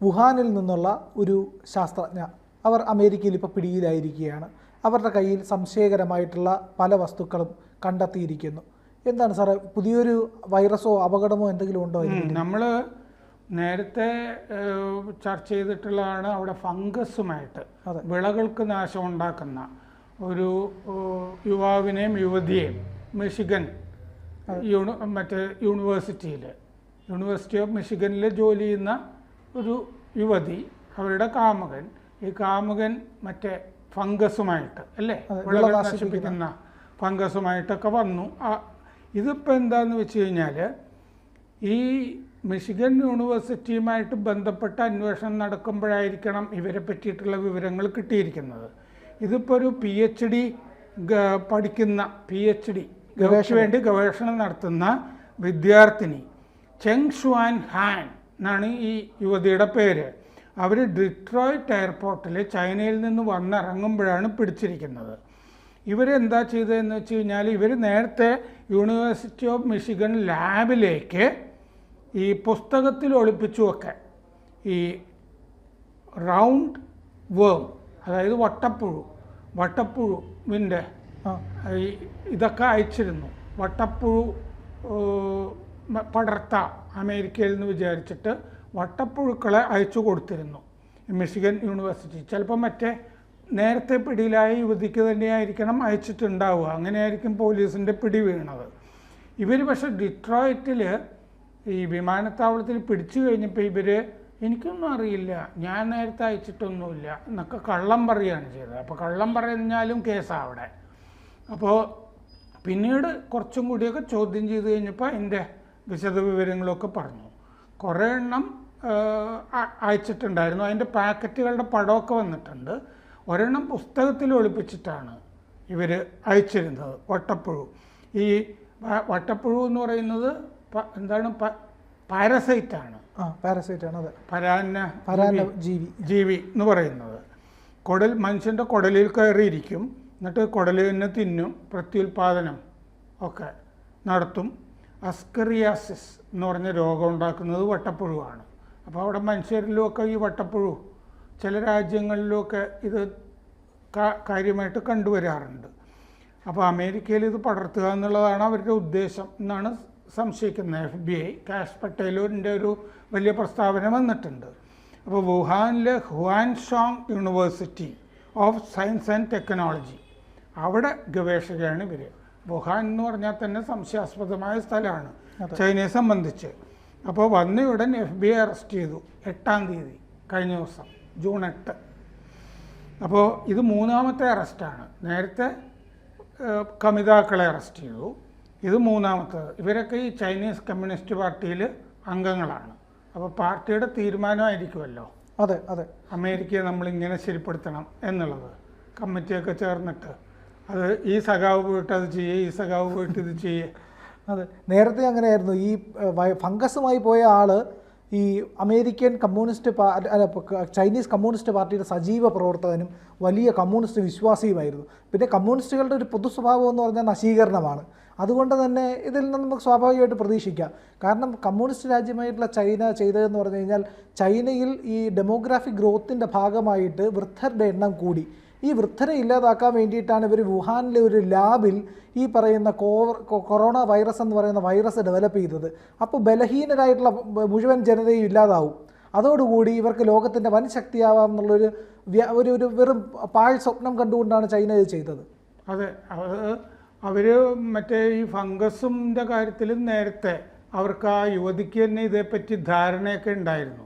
വുഹാനിൽ നിന്നുള്ള ഒരു ശാസ്ത്രജ്ഞ, അവർ അമേരിക്കയിൽ ഇപ്പോൾ പിടിയിലായിരിക്കുകയാണ്. അവരുടെ കയ്യിൽ സംശയകരമായിട്ടുള്ള പല വസ്തുക്കളും കണ്ടെത്തിയിരിക്കുന്നു. എന്താണ് സാറേ, പുതിയൊരു വൈറസോ അപകടമോ എന്തെങ്കിലും ഉണ്ടോ? നമ്മൾ നേരത്തെ ചർച്ച ചെയ്തിട്ടുള്ളതാണ്. അവിടെ ഫംഗസുമായിട്ട് വിളകൾക്ക് നാശം ഉണ്ടാക്കുന്ന ഒരു യുവാവിനെയും യുവതിയെയും മിഷിഗൻ യൂണിവേഴ്സിറ്റി ഓഫ് മിഷിഗനിൽ ജോലി ചെയ്യുന്ന ഒരു യുവതി, അവരുടെ കാമുകൻ, ഈ കാമുകൻ മറ്റേ ഫംഗസുമായിട്ട് അല്ലേ, വിളകൾ നശിപ്പിക്കുന്ന ഫംഗസുമായിട്ടൊക്കെ വന്നു. ഇതിപ്പോൾ എന്താന്ന് വെച്ച് കഴിഞ്ഞാൽ, ഈ മിഷിഗൻ യൂണിവേഴ്സിറ്റിയുമായിട്ട് ബന്ധപ്പെട്ട അന്വേഷണം നടക്കുമ്പോഴായിരിക്കണം ഇവരെ പറ്റിയിട്ടുള്ള വിവരങ്ങൾ കിട്ടിയിരിക്കുന്നത്. ഇതിപ്പോൾ ഒരു PhD പഠിക്കുന്ന വേണ്ടി ഗവേഷണം നടത്തുന്ന വിദ്യാർത്ഥിനി ചെങ് ഷുവാൻ ഹാൻ എന്നാണ് ഈ യുവതിയുടെ പേര്. അവർ ഡിട്രോയിറ്റ് എയർപോർട്ടിൽ ചൈനയിൽ നിന്ന് വന്നിറങ്ങുമ്പോഴാണ് പിടിച്ചിരിക്കുന്നത്. ഇവരെന്താ ചെയ്തതെന്ന് വെച്ച് കഴിഞ്ഞാൽ, ഇവർ നേരത്തെ യൂണിവേഴ്സിറ്റി ഓഫ് മിഷിഗൺ ലാബിലേക്ക് ഈ പുസ്തകത്തിൽ ഒളിപ്പിച്ചുമൊക്കെ ഈ റൗണ്ട് വേം, അതായത് വട്ടപ്പുഴുവിൻ്റെ ഇതൊക്കെ അയച്ചിരുന്നു. വട്ടപ്പുഴു പടർത്താം അമേരിക്കയിൽ നിന്ന് വിചാരിച്ചിട്ട് വട്ടപ്പുഴുക്കളെ അയച്ചു കൊടുത്തിരുന്നു മിഷിഗൻ യൂണിവേഴ്സിറ്റി. ചിലപ്പോൾ മറ്റേ നേരത്തെ പിടിയിലായ യുവതിക്ക് തന്നെയായിരിക്കണം അയച്ചിട്ടുണ്ടാവുക. അങ്ങനെയായിരിക്കും പോലീസിൻ്റെ പിടി വീണത്. ഇവർ പക്ഷേ ഡിട്രോയിറ്റിൽ ഈ വിമാനത്താവളത്തിൽ പിടിച്ചു കഴിഞ്ഞപ്പോൾ ഇവർ എനിക്കൊന്നും അറിയില്ല, ഞാൻ നേരത്തെ അയച്ചിട്ടൊന്നുമില്ല എന്നൊക്കെ കള്ളം പറയുകയാണ് ചെയ്തത്. അപ്പോൾ കള്ളം പറഞ്ഞാലും കേസാണ് അവിടെ. അപ്പോൾ പിന്നീട് കുറച്ചും കൂടിയൊക്കെ ചോദ്യം ചെയ്ത് കഴിഞ്ഞപ്പോൾ അതിൻ്റെ വിശദവിവരങ്ങളൊക്കെ പറഞ്ഞു. കുറേ എണ്ണം അയച്ചിട്ടുണ്ടായിരുന്നു. അതിൻ്റെ പാക്കറ്റുകളുടെ പടമൊക്കെ വന്നിട്ടുണ്ട്. ഒരെണ്ണം പുസ്തകത്തിൽ ഒളിപ്പിച്ചിട്ടാണ് ഇവർ അയച്ചിരുന്നത്, വട്ടപ്പുഴു. ഈ വട്ടപ്പുഴു എന്ന് പറയുന്നത് എന്താണ്, പാരസൈറ്റാണ്. അതെ, പരാന്ന ജീവി എന്ന് പറയുന്നത്. മനുഷ്യൻ്റെ കുടലിൽ കയറിയിരിക്കും, എന്നിട്ട് കുടലിൽ തന്നെ തിന്നും, പ്രത്യുൽപാദനം ഒക്കെ നടത്തും. അസ്കറിയാസിസ് എന്ന് പറഞ്ഞ രോഗം ഉണ്ടാക്കുന്നത് വട്ടപ്പുഴുവാണ്. അപ്പോൾ അവിടെ മനുഷ്യരിലുമൊക്കെ ഈ വട്ടപ്പുഴു ചില രാജ്യങ്ങളിലുമൊക്കെ ഇത് കാര്യമായിട്ട് കണ്ടുവരാറുണ്ട്. അപ്പോൾ അമേരിക്കയിൽ ഇത് പടർത്തുക എന്നുള്ളതാണ് അവരുടെ ഉദ്ദേശം എന്നാണ് സംശയിക്കുന്നത്. FBI കാഷ് പട്ടേലിൻ്റെ ഒരു വലിയ പ്രസ്താവന വന്നിട്ടുണ്ട്. അപ്പോൾ വുഹാനിലെ ഹുവാൻഷോങ് university of science and technology, അവിടെ ഗവേഷകരാണ് ഇവർ. വുഹാൻ എന്ന് പറഞ്ഞാൽ തന്നെ സംശയാസ്പദമായ സ്ഥലമാണ് ചൈനയെ സംബന്ധിച്ച്. അപ്പോൾ വന്ന ഉടൻ FBI അറസ്റ്റ് ചെയ്തു 8-ാം തീയതി, കഴിഞ്ഞ ദിവസം ജൂൺ 8. അപ്പോൾ ഇത് 3-ാമത്തെ അറസ്റ്റാണ്. നേരത്തെ കമിതാക്കളെ അറസ്റ്റ് ചെയ്തു, ഇത് 3-ാമത്തേത്. ഇവരൊക്കെ ഈ ചൈനീസ് കമ്മ്യൂണിസ്റ്റ് പാർട്ടിയിൽ അംഗങ്ങളാണ്. അപ്പോൾ പാർട്ടിയുടെ തീരുമാനമായിരിക്കുമല്ലോ അമേരിക്കയെ നമ്മളിങ്ങനെ ശരിപ്പെടുത്തണം എന്നുള്ളത്. കമ്മിറ്റിയൊക്കെ ചേർന്നിട്ട് അത് ഈ സഖാവ് പോയിട്ട് അത് ചെയ്യേ, ഈ സഖാവ് പോയിട്ട് ഇത് ചെയ്യേ. നേരത്തെ അങ്ങനെയായിരുന്നു. ഈ ഫംഗസുമായി പോയ ആള് ഈ അമേരിക്കൻ കമ്മ്യൂണിസ്റ്റ് ചൈനീസ് കമ്മ്യൂണിസ്റ്റ് പാർട്ടിയുടെ സജീവ പ്രവർത്തകനും വലിയ കമ്മ്യൂണിസ്റ്റ് വിശ്വാസിയുമായിരുന്നു. പിന്നെ കമ്മ്യൂണിസ്റ്റുകളുടെ ഒരു പൊതു സ്വഭാവം എന്ന് പറഞ്ഞാൽ നശീകരണമാണ്. അതുകൊണ്ട് തന്നെ ഇതിൽ നിന്ന് നമുക്ക് സ്വാഭാവികമായിട്ട് പ്രതീക്ഷിക്കാം. കാരണം കമ്മ്യൂണിസ്റ്റ് രാജ്യമായിട്ടുള്ള ചൈന ചെയ്തതെന്ന് പറഞ്ഞു കഴിഞ്ഞാൽ, ചൈനയിൽ ഈ ഡെമോഗ്രാഫിക് ഗ്രോത്തിൻ്റെ ഭാഗമായിട്ട് വൃദ്ധരുടെ എണ്ണം കൂടി. ഈ വൃദ്ധരെ ഇല്ലാതാക്കാൻ വേണ്ടിയിട്ടാണ് ഇവർ വുഹാനിലെ ഒരു ലാബിൽ ഈ പറയുന്ന കൊറോണ വൈറസ് എന്ന് പറയുന്ന വൈറസ് ഡെവലപ്പ് ചെയ്തത്. അപ്പോൾ ബലഹീനരായിട്ടുള്ള മുഴുവൻ ജനതയും ഇല്ലാതാവും. അതോടുകൂടി ഇവർക്ക് ലോകത്തിൻ്റെ വൻ ശക്തിയാവാം എന്നുള്ളൊരു ഒരു വെറും പാഴ് സ്വപ്നം കണ്ടുകൊണ്ടാണ് ചൈന ഇത് ചെയ്തത്. അതെ, അവർ മറ്റേ ഈ ഫംഗസിൻ്റെ കാര്യത്തിലും നേരത്തെ അവർക്ക് ആ യുവതിക്ക് തന്നെ ഇതേപ്പറ്റി ധാരണയൊക്കെ ഉണ്ടായിരുന്നു.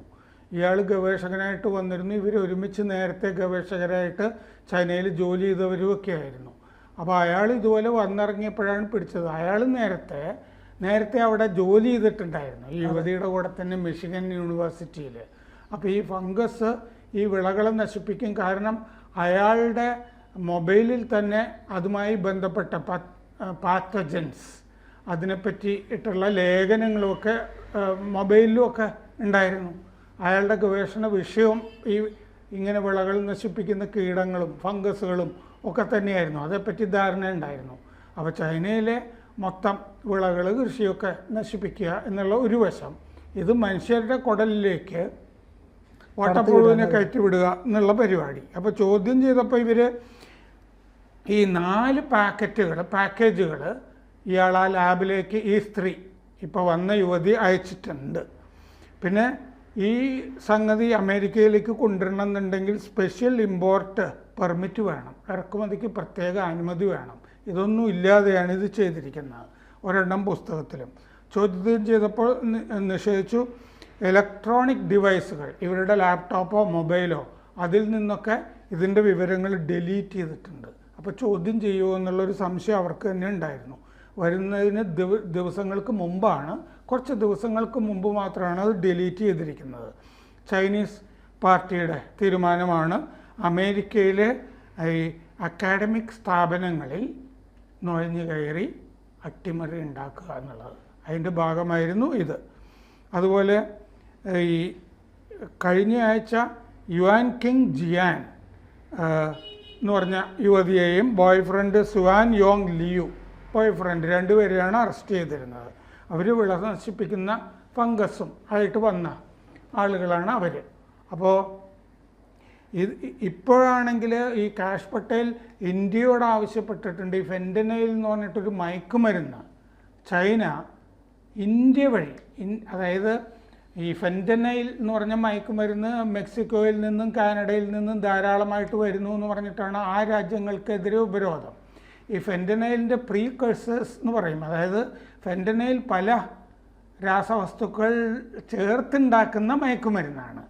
ഇയാൾ ഗവേഷകനായിട്ട് വന്നിരുന്നു. ഇവർ ഒരുമിച്ച് നേരത്തെ ഗവേഷകരായിട്ട് ചൈനയിൽ ജോലി ചെയ്തവരുമൊക്കെ ആയിരുന്നു. അപ്പോൾ അയാൾ ഇതുപോലെ വന്നിറങ്ങിയപ്പോഴാണ് പിടിച്ചത്. അയാൾ നേരത്തെ അവിടെ ജോലി ചെയ്തിട്ടുണ്ടായിരുന്നു ഈ യുവതിയുടെ കൂടെ തന്നെ മിഷിഗൻ യൂണിവേഴ്സിറ്റിയിൽ. അപ്പോൾ ഈ ഫംഗസ് ഈ വിളകളെ നശിപ്പിക്കും. കാരണം അയാളുടെ മൊബൈലിൽ തന്നെ അതുമായി ബന്ധപ്പെട്ട പാത്തജൻസ് അതിനെപ്പറ്റി ഇട്ടുള്ള ലേഖനങ്ങളുമൊക്കെ മൊബൈലിലുമൊക്കെ ഉണ്ടായിരുന്നു. അയാളുടെ ഗവേഷണ വിഷയവും ഈ ഇങ്ങനെ വിളകൾ നശിപ്പിക്കുന്ന കീടങ്ങളും ഫംഗസുകളും ഒക്കെ തന്നെയായിരുന്നു. അതേപ്പറ്റി ധാരണ ഉണ്ടായിരുന്നു. അപ്പോൾ ചൈനയിലെ മൊത്തം വിളകൾ കൃഷിയൊക്കെ നശിപ്പിക്കുക എന്നുള്ള ഒരു വശം. ഇത് മനുഷ്യരുടെ കുടലിലേക്ക് വട്ടപ്പുഴുവിനെ കയറ്റി വിടുക എന്നുള്ള പരിപാടി. അപ്പോൾ ചോദ്യം ചെയ്തപ്പോൾ ഇവർ ഈ 4 പാക്കേജുകൾ ഇയാൾ ആ ലാബിലേക്ക് ഈ സ്ത്രീ ഇപ്പോൾ വന്ന യുവതി അയച്ചിട്ടുണ്ട്. പിന്നെ ഈ സംഗതി അമേരിക്കയിലേക്ക് കൊണ്ടുവരണമെന്നുണ്ടെങ്കിൽ സ്പെഷ്യൽ ഇമ്പോർട്ട് പെർമിറ്റ് വേണം, ഇറക്കുമതിക്ക് പ്രത്യേക അനുമതി വേണം. ഇതൊന്നും ഇല്ലാതെയാണ് ഇത് ചെയ്തിരിക്കുന്നത്. ഒരെണ്ണം പുസ്തകത്തിലും ചോദ്യം ചെയ്തപ്പോൾ നിഷേധിച്ചു. ഇലക്ട്രോണിക് ഡിവൈസുകൾ, ഇവരുടെ ലാപ്ടോപ്പോ മൊബൈലോ, അതിൽ നിന്നൊക്കെ ഇതിൻ്റെ വിവരങ്ങൾ ഡിലീറ്റ് ചെയ്തിട്ടുണ്ട്. അപ്പോൾ ചോദ്യം ചെയ്യുമോ എന്നുള്ളൊരു സംശയം അവർക്ക് തന്നെ ഉണ്ടായിരുന്നു. വരുന്നതിന് ദിവസങ്ങൾക്ക് മുമ്പാണ്, കുറച്ച് ദിവസങ്ങൾക്ക് മുമ്പ് മാത്രമാണ് അത് ഡിലീറ്റ് ചെയ്തിരിക്കുന്നത്. ചൈനീസ് പാർട്ടിയുടെ തീരുമാനമാണ് അമേരിക്കയിലെ ഈ അക്കാഡമിക് സ്ഥാപനങ്ങളിൽ നുഴഞ്ഞു കയറി അട്ടിമറി ഉണ്ടാക്കുക എന്നുള്ളത്. അതിൻ്റെ ഭാഗമായിരുന്നു ഇത്. അതുപോലെ ഈ കഴിഞ്ഞ ആഴ്ച യുവാൻ കിങ് ജിയാൻ എന്ന് പറഞ്ഞ യുവതിയെയും boyfriend Xuan Yong Liu, boyfriend, രണ്ടുപേരെയാണ് അറസ്റ്റ് ചെയ്തിരുന്നത്. അവർ വിള നശിപ്പിക്കുന്ന ഫംഗസും ആയിട്ട് വന്ന ആളുകളാണ് അവർ. അപ്പോൾ ഇപ്പോഴാണെങ്കിൽ ഈ കാഷ് പട്ടേൽ ഇന്ത്യയോട് ആവശ്യപ്പെട്ടിട്ടുണ്ട്. ഈ ഫെൻറ്റനൈൽ എന്ന് പറഞ്ഞിട്ടൊരു മയക്കുമരുന്ന് ചൈന ഇന്ത്യ വഴി, അതായത് ഈ ഫെൻറ്റനൈൽ എന്ന് പറഞ്ഞ മയക്കുമരുന്ന് മെക്സിക്കോയിൽ നിന്നും കാനഡയിൽ നിന്നും ധാരാളമായിട്ട് വരുന്നു എന്ന് പറഞ്ഞിട്ടാണ് ആ രാജ്യങ്ങൾക്കെതിരെ ഉപരോധം. ഈ ഫെൻറ്റനൈലിൻ്റെ പ്രീകഴ്സേഴ്സ് എന്ന് പറയും, അതായത് ഫെൻറ്റനൈൽ പല രാസവസ്തുക്കൾ ചേർത്തുണ്ടാക്കുന്ന മയക്കുമരുന്നാണ്.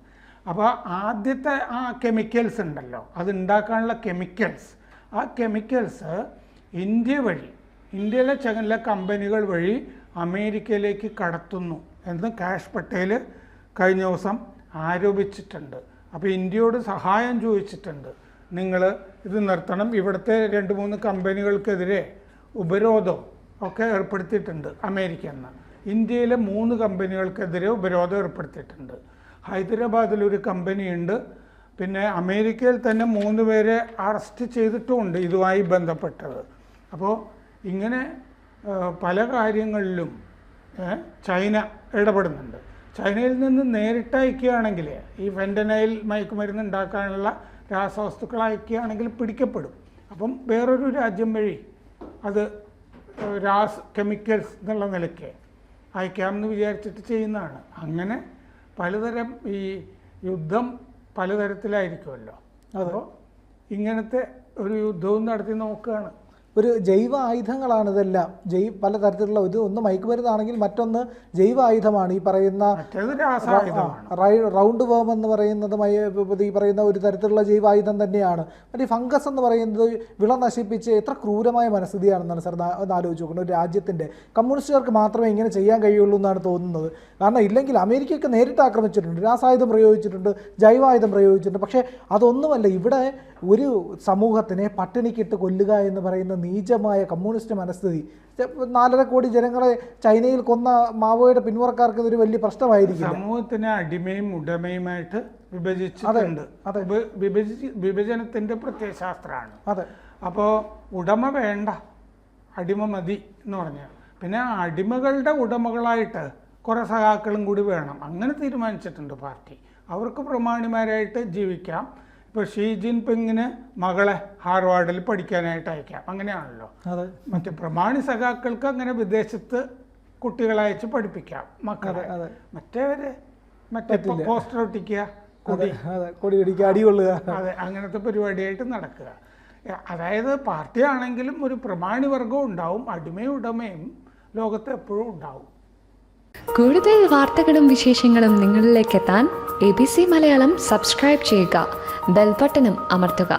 അപ്പോൾ ആദ്യത്തെ ആ കെമിക്കൽസ് ഉണ്ടല്ലോ, അത് ഉണ്ടാക്കാനുള്ള കെമിക്കൽസ്, ആ കെമിക്കൽസ് ഇന്ത്യ വഴി, ഇന്ത്യയിലെ ചില കമ്പനികൾ വഴി അമേരിക്കയിലേക്ക് കടത്തുന്നു എന്ന് കാഷ് പട്ടേൽ കഴിഞ്ഞ ദിവസം ആരോപിച്ചിട്ടുണ്ട്. അപ്പോൾ ഇന്ത്യയോട് സഹായം ചോദിച്ചിട്ടുണ്ട്, നിങ്ങൾ ഇത് നിർത്തണം. ഇവിടുത്തെ 2-3 കമ്പനികൾക്കെതിരെ ഉപരോധം ഒക്കെ ഏർപ്പെടുത്തിയിട്ടുണ്ട് അമേരിക്ക എന്ന്. ഇന്ത്യയിലെ 3 കമ്പനികൾക്കെതിരെ ഉപരോധം ഏർപ്പെടുത്തിയിട്ടുണ്ട്. ഹൈദരാബാദിലൊരു കമ്പനിയുണ്ട്. പിന്നെ അമേരിക്കയിൽ തന്നെ 3 പേരെ അറസ്റ്റ് ചെയ്തിട്ടുമുണ്ട് ഇതുമായി ബന്ധപ്പെട്ടത്. അപ്പോൾ ഇങ്ങനെ പല കാര്യങ്ങളിലും ചൈന ഇടപെടുന്നുണ്ട്. ചൈനയിൽ നിന്ന് നേരിട്ട് അയക്കുകയാണെങ്കിൽ ഈ ഫെൻറ്റനൈൽ മയക്കുമരുന്ന് ഉണ്ടാക്കാനുള്ള രാസവസ്തുക്കൾ അയക്കുകയാണെങ്കിൽ പിടിക്കപ്പെടും. അപ്പം വേറൊരു രാജ്യം വഴി അത് കെമിക്കൽസ് എന്നുള്ള നിലയ്ക്ക് അയക്കാമെന്ന് വിചാരിച്ചിട്ട് ചെയ്യുന്നതാണ്. അങ്ങനെ പലതരം ഈ യുദ്ധം പലതരത്തിലായിരിക്കുമല്ലോ. അപ്പോൾ ഇങ്ങനത്തെ ഒരു യുദ്ധവും നടത്തി നോക്കുകയാണ്. ഒരു ജൈവ ആയുധങ്ങളാണ് ഇതെല്ലാം. പലതരത്തിലുള്ള ഒന്ന് മയക്കുമരുന്നാണെങ്കിൽ മറ്റൊന്ന് ജൈവ ആയുധമാണ്. ഈ പറയുന്ന റൗണ്ട് വേം എന്ന് പറയുന്നത് ഈ പറയുന്ന ഒരു തരത്തിലുള്ള ജൈവ ആയുധം തന്നെയാണ്. മറ്റേ ഫംഗസ് എന്ന് പറയുന്നത് വിള നശിപ്പിച്ച് എത്ര ക്രൂരമായ മനസ്ഥിതിയാണെന്നാണ് സാർ ഒന്ന് ആലോചിച്ച് നോക്കുന്നത്. ഒരു രാജ്യത്തിൻ്റെ കമ്മ്യൂണിസ്റ്റുകാർക്ക് മാത്രമേ ഇങ്ങനെ ചെയ്യാൻ കഴിയുള്ളൂ എന്നാണ് തോന്നുന്നത്. കാരണം ഇല്ലെങ്കിൽ അമേരിക്കയൊക്കെ നേരിട്ട് ആക്രമിച്ചിട്ടുണ്ട്, രാസായുധം പ്രയോഗിച്ചിട്ടുണ്ട്, ജൈവായുധം പ്രയോഗിച്ചിട്ടുണ്ട്. പക്ഷേ അതൊന്നുമല്ല, ഇവിടെ ഒരു സമൂഹത്തിനെ പട്ടിണിക്കിട്ട് കൊല്ലുക എന്ന് പറയുന്ന നീചമായ കമ്മ്യൂണിസ്റ്റ് മനസ്ഥിതി. 4.5 കോടി ജനങ്ങളെ ചൈനയിൽ കൊന്ന മാവോയുടെ പിന്മുറക്കാർക്ക് ഇതൊരു വലിയ പ്രശ്നമായിരിക്കും. സമൂഹത്തിനെ അടിമയും ഉടമയുമായിട്ട് വിഭജിച്ചിട്ടുണ്ട്. വിഭജനത്തിന്റെ പ്രത്യയശാസ്ത്രമാണ്. അതെ. അപ്പോൾ ഉടമ വേണ്ട, അടിമ മതി എന്ന് പറഞ്ഞാൽ പിന്നെ അടിമകളുടെ ഉടമകളായിട്ട് കുറേ സഖാക്കളും കൂടി വേണം. അങ്ങനെ തീരുമാനിച്ചിട്ടുണ്ട് പാർട്ടി. അവർക്ക് പ്രമാണിമാരായിട്ട് ജീവിക്കാം. ഇപ്പോൾ ഷീ ജിൻപിങ്ങിന് മകളെ ഹാർവാർഡിൽ പഠിക്കാനായിട്ട് അയക്കാം, അങ്ങനെയാണല്ലോ. മറ്റേ പ്രമാണി സഖാക്കൾക്ക് അങ്ങനെ വിദേശത്ത് കുട്ടികളെ അയച്ച് പഠിപ്പിക്കാം മക്കളെ. മറ്റേ പോസ്റ്റർ ഒട്ടിക്കുക, കൊടി പിടിക്കുക, അടികൊള്ളുക, അതെ, അങ്ങനത്തെ പരിപാടിയായിട്ട് നടക്കുക. അതായത് പാർട്ടി ആണെങ്കിലും ഒരു പ്രമാണി വർഗവും ഉണ്ടാവും, അടിമയും ഉടമയും ലോകത്ത് എപ്പോഴും ഉണ്ടാവും. കൂടുതൽ വാർത്തകളും വിശേഷങ്ങളും നിങ്ങളിലേക്ക് എത്താൻ ABC മലയാളം സബ്സ്ക്രൈബ് ചെയ്യുക, ബെൽ ബട്ടണും അമർത്തുക.